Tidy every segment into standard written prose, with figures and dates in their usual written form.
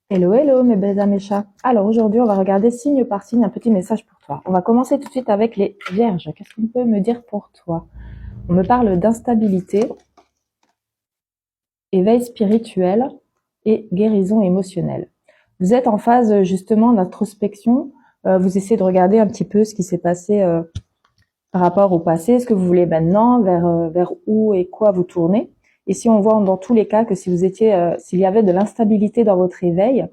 Hello, hello mes belles améchas. Alors aujourd'hui, on va regarder signe par signe un petit message pour toi. On va commencer tout de suite avec les vierges. Qu'est-ce qu'on peut me dire pour toi? On me parle d'instabilité, éveil spirituel et guérison émotionnelle. Vous êtes en phase justement d'introspection. Vous essayez de regarder un petit peu ce qui s'est passé par rapport au passé, ce que vous voulez maintenant, vers où et quoi vous tournez. Et si on voit dans tous les cas que si vous étiez, s'il y avait de l'instabilité dans votre éveil,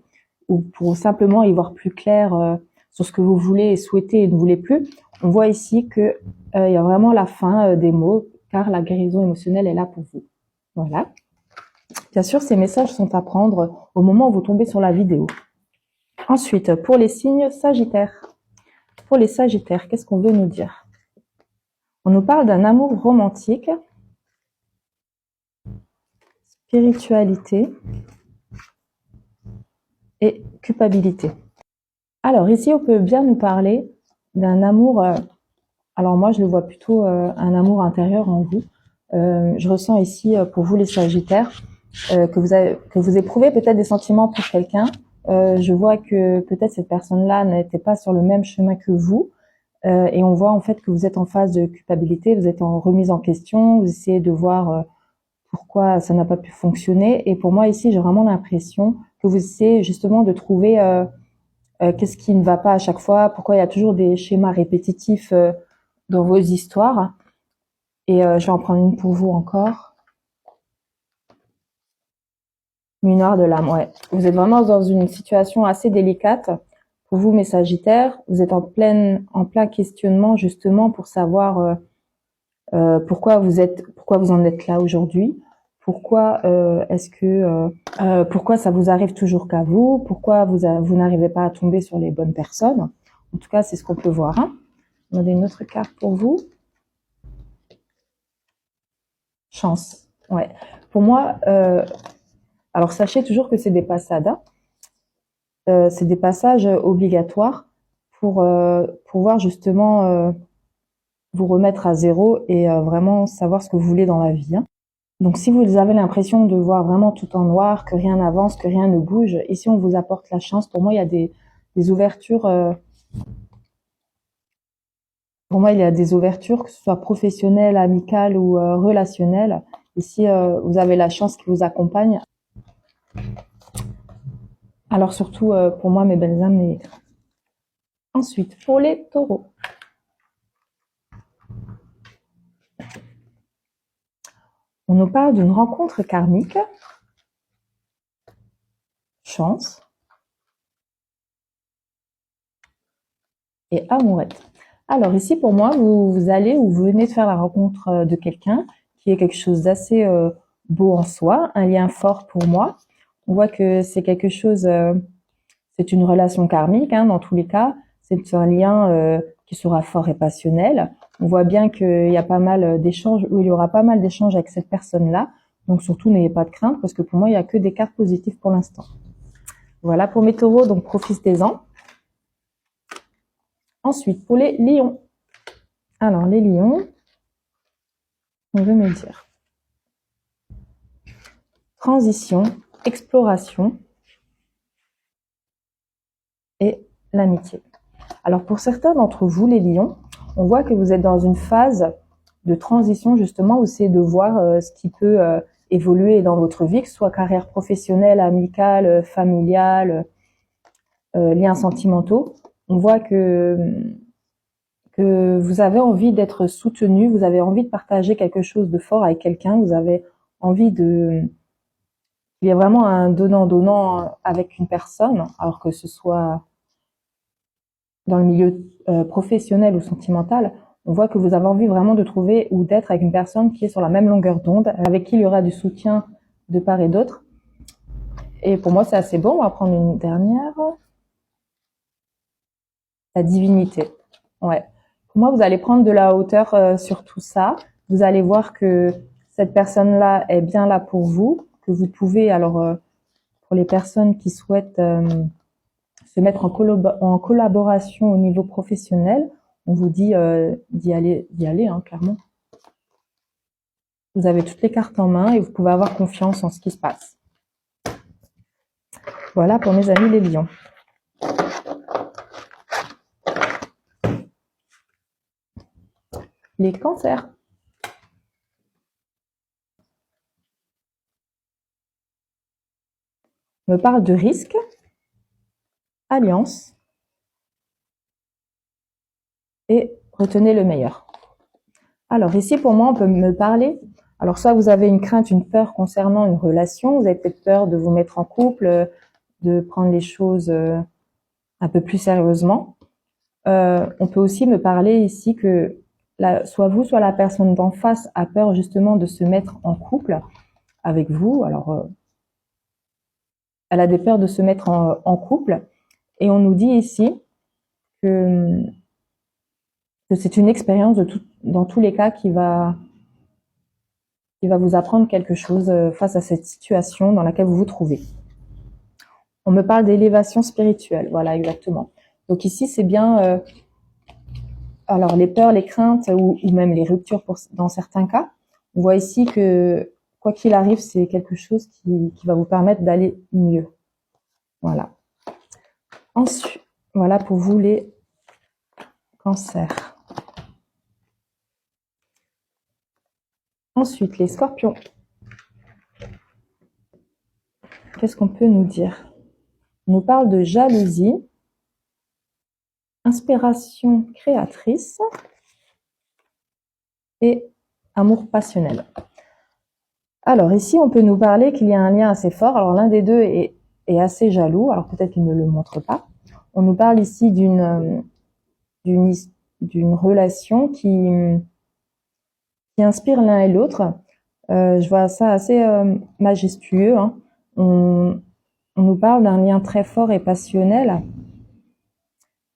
ou pour simplement y voir plus clair sur ce que vous voulez et souhaitez et ne voulez plus, on voit ici que il y a vraiment la fin des mots, car la guérison émotionnelle est là pour vous. Voilà. Bien sûr, ces messages sont à prendre au moment où vous tombez sur la vidéo. Ensuite, pour les signes sagittaires. Pour les sagittaires, qu'est-ce qu'on veut nous dire? On nous parle d'un amour romantique, spiritualité et culpabilité. Alors ici, on peut bien nous parler d'un amour, alors moi je le vois plutôt un amour intérieur en vous. Je ressens ici pour vous les sagittaires que vous éprouvez peut-être des sentiments pour quelqu'un. Je vois que peut-être cette personne-là n'était pas sur le même chemin que vous. Et on voit en fait que vous êtes en phase de culpabilité, vous êtes en remise en question, vous essayez de voir pourquoi ça n'a pas pu fonctionner. Et pour moi ici, j'ai vraiment l'impression que vous essayez justement de trouver qu'est-ce qui ne va pas à chaque fois, pourquoi il y a toujours des schémas répétitifs dans vos histoires. Et je vais en prendre une pour vous encore. Lunaire de l'âme, ouais. Vous êtes vraiment dans une situation assez délicate. Pour vous, mes sagittaires, vous êtes en plein questionnement justement pour savoir pourquoi vous en êtes là aujourd'hui. Pourquoi pourquoi ça vous arrive toujours qu'à vous? Pourquoi vous n'arrivez pas à tomber sur les bonnes personnes? En tout cas, c'est ce qu'on peut voir. Hein. On a une autre carte pour vous. Chance. Ouais. Pour moi, alors sachez toujours que c'est des passades. Hein. C'est des passages obligatoires pour pouvoir justement vous remettre à zéro et vraiment savoir ce que vous voulez dans la vie. Hein. Donc si vous avez l'impression de voir vraiment tout en noir, que rien n'avance, que rien ne bouge, ici on vous apporte la chance. Pour moi, il y a des ouvertures. Pour moi, il y a des ouvertures, que ce soit professionnelles, amicales ou relationnelles. Ici, vous avez la chance qui vous accompagne. Alors surtout, pour moi, mes belles âmes négres. Ensuite, pour les taureaux. On nous parle d'une rencontre karmique, chance et amourette. Alors ici, pour moi, vous allez ou vous venez de faire la rencontre de quelqu'un qui est quelque chose d'assez beau en soi, un lien fort pour moi. On voit que c'est quelque chose, c'est une relation karmique hein, dans tous les cas. C'est un lien qui sera fort et passionnel. On voit bien qu'il y a pas mal d'échanges, ou il y aura pas mal d'échanges avec cette personne-là. Donc surtout, n'ayez pas de crainte parce que pour moi, il n'y a que des cartes positives pour l'instant. Voilà pour mes taureaux, donc profitez-en. Ensuite, pour les lions. Alors, les lions, on veut me dire transition, exploration et l'amitié. Alors, pour certains d'entre vous, les lions, on voit que vous êtes dans une phase de transition, justement, où vous essayez de voir ce qui peut évoluer dans votre vie, que ce soit carrière professionnelle, amicale, familiale, liens sentimentaux. On voit que vous avez envie d'être soutenu, vous avez envie de partager quelque chose de fort avec quelqu'un, vous avez envie il y a vraiment un donnant-donnant avec une personne, alors que ce soit dans le milieu professionnel ou sentimental, on voit que vous avez envie vraiment de trouver ou d'être avec une personne qui est sur la même longueur d'onde, avec qui il y aura du soutien de part et d'autre. Et pour moi, c'est assez bon. On va prendre une dernière. La divinité. Ouais. Pour moi, vous allez prendre de la hauteur sur tout ça. Vous allez voir que cette personne-là est bien là pour vous, que vous pouvez, alors pour les personnes qui souhaitent se mettre en collaboration au niveau professionnel, on vous dit d'y aller hein, clairement. Vous avez toutes les cartes en main et vous pouvez avoir confiance en ce qui se passe. Voilà pour mes amis les lions. Les cancers. Me parle de risque, alliance et retenez le meilleur. Alors ici, pour moi, on peut me parler. Alors soit vous avez une crainte, une peur concernant une relation, vous avez peut-être peur de vous mettre en couple, de prendre les choses un peu plus sérieusement. On peut aussi me parler ici que soit vous, soit la personne d'en face a peur justement de se mettre en couple avec vous. Alors, elle a des peurs de se mettre en couple. Et on nous dit ici que c'est une expérience dans tous les cas qui va vous apprendre quelque chose face à cette situation dans laquelle vous vous trouvez. On me parle d'élévation spirituelle, voilà exactement. Donc ici, c'est bien alors les peurs, les craintes ou même les ruptures dans certains cas. On voit ici que quoi qu'il arrive, c'est quelque chose qui va vous permettre d'aller mieux. Voilà. Ensuite, voilà pour vous les cancers. Ensuite, les scorpions. Qu'est-ce qu'on peut nous dire? On nous parle de jalousie, inspiration créatrice et amour passionnel. Alors ici, on peut nous parler qu'il y a un lien assez fort. Alors l'un des deux est assez jaloux, alors peut-être qu'il ne le montre pas. On nous parle ici d'une relation qui inspire l'un et l'autre. Je vois ça assez majestueux. Hein. On nous parle d'un lien très fort et passionnel.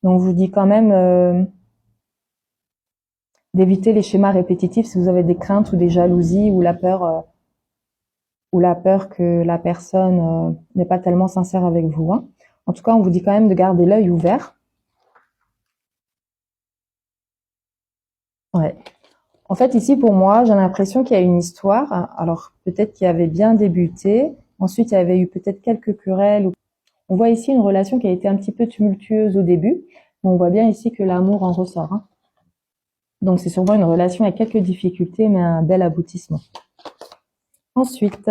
Donc, je vous dis quand même d'éviter les schémas répétitifs si vous avez des craintes ou des jalousies ou la peur que la personne n'est pas tellement sincère avec vous. Hein. En tout cas, on vous dit quand même de garder l'œil ouvert. Ouais. En fait, ici, pour moi, j'ai l'impression qu'il y a une histoire. Alors, peut-être qu'il avait bien débuté. Ensuite, il y avait eu peut-être quelques querelles. On voit ici une relation qui a été un petit peu tumultueuse au début. Mais on voit bien ici que l'amour en ressort. Hein. Donc, c'est sûrement une relation avec quelques difficultés, mais un bel aboutissement. Ensuite,